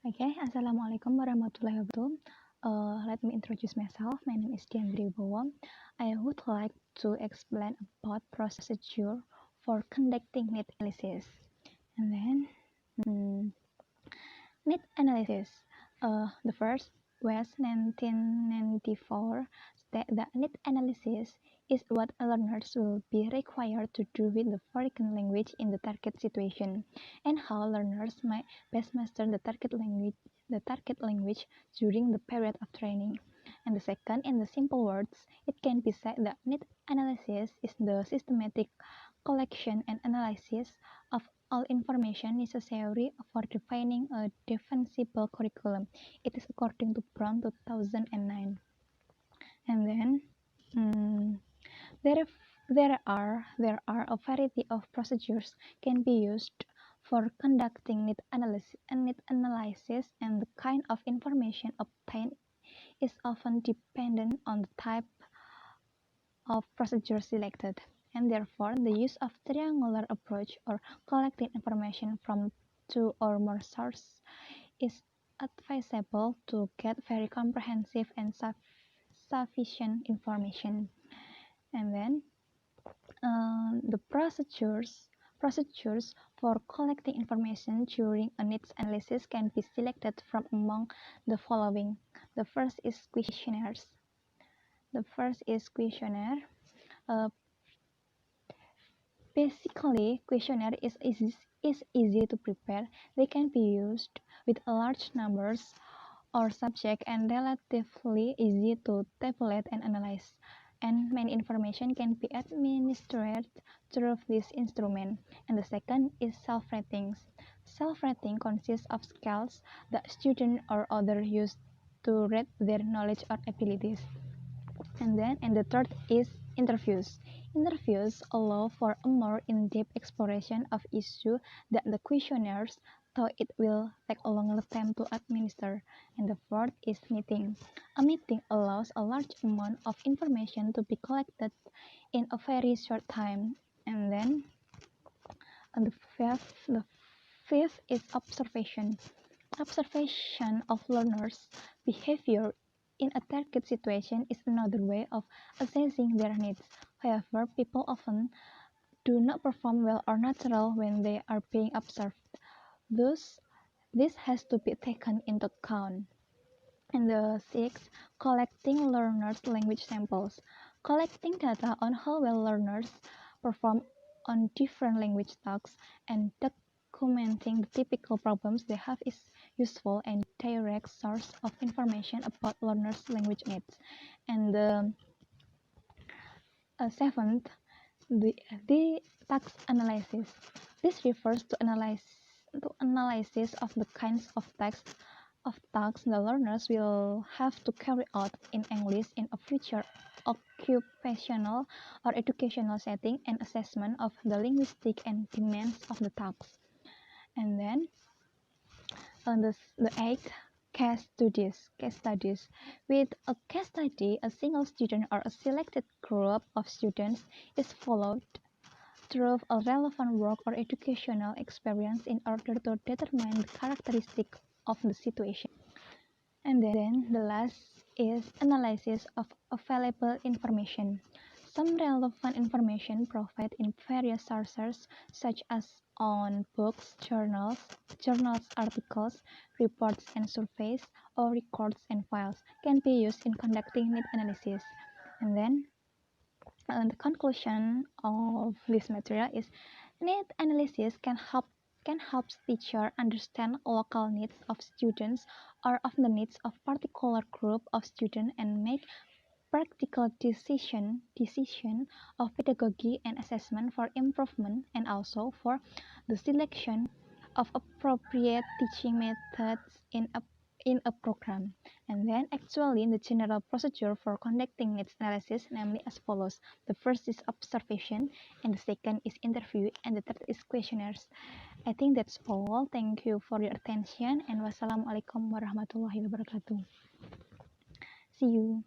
Okay, Assalamualaikum warahmatullahi wabarakatuh. Let me introduce myself. My name is Dian Tri Wibowo. I would like to explain about procedure for conducting need analysis. And then, need analysis. The first was 1994 that the need analysis is what learners will be required to do with the foreign language in the target situation, and how learners might best master the target language during the period of training. And the second, in the simple words, it can be said that need analysis is the systematic collection and analysis of all information necessary for defining a defensible curriculum. It is according to Brown 2009. And then there are a variety of procedures can be used for conducting need analysis, and the kind of information obtained is often dependent on the type of procedure selected, and therefore the use of triangular approach or collecting information from two or more sources is advisable to get very comprehensive and sufficient information. And then the procedures for collecting information during a needs analysis can be selected from among the following. The first is questionnaires. Basically, questionnaire is easy to prepare. They can be used with large numbers or subject and relatively easy to tabulate and analyze. And many information can be administered through this instrument. And the second is self-ratings. Self-rating consists of scales that student or other use to rate their knowledge or abilities. And the third is interviews. Interviews allow for a more in-depth exploration of issues that the questionnaires thought it will take a longer time to administer. And the fourth is meeting. A meeting allows a large amount of information to be collected in a very short time. And then the fifth is observation. Observation of learners' behavior in a target situation is another way of assessing their needs. However, people often do not perform well or natural when they are being observed. Thus, this has to be taken into account. And the sixth, collecting learners' language samples. Collecting data on how well learners perform on different language tasks and documenting the typical problems they have is useful and direct source of information about learners' language needs. And the seventh, the task analysis. This refers to analysis of the kinds of tasks the learners will have to carry out in English in a future occupational or educational setting, and assessment of the linguistic and demands of the tasks. And then the eighth, case studies. With a case study, a single student or a selected group of students is followed through a relevant work or educational experience in order to determine the characteristics of the situation. And then the last is analysis of available information. Some relevant information provided in various sources, such as on books, journals, articles, reports and surveys, or records and files, can be used in conducting need analysis. And then the conclusion of this material is need analysis can help teacher understand local needs of students or of the needs of particular group of students and make practical decision of pedagogy and assessment for improvement, and also for the selection of appropriate teaching methods in a program. And then actually the general procedure for conducting needs analysis, namely as follows. The first is observation, and the second is interview, and the third is questionnaires. I think that's all. Thank you for your attention, and wassalamualaikum warahmatullahi wabarakatuh. See you.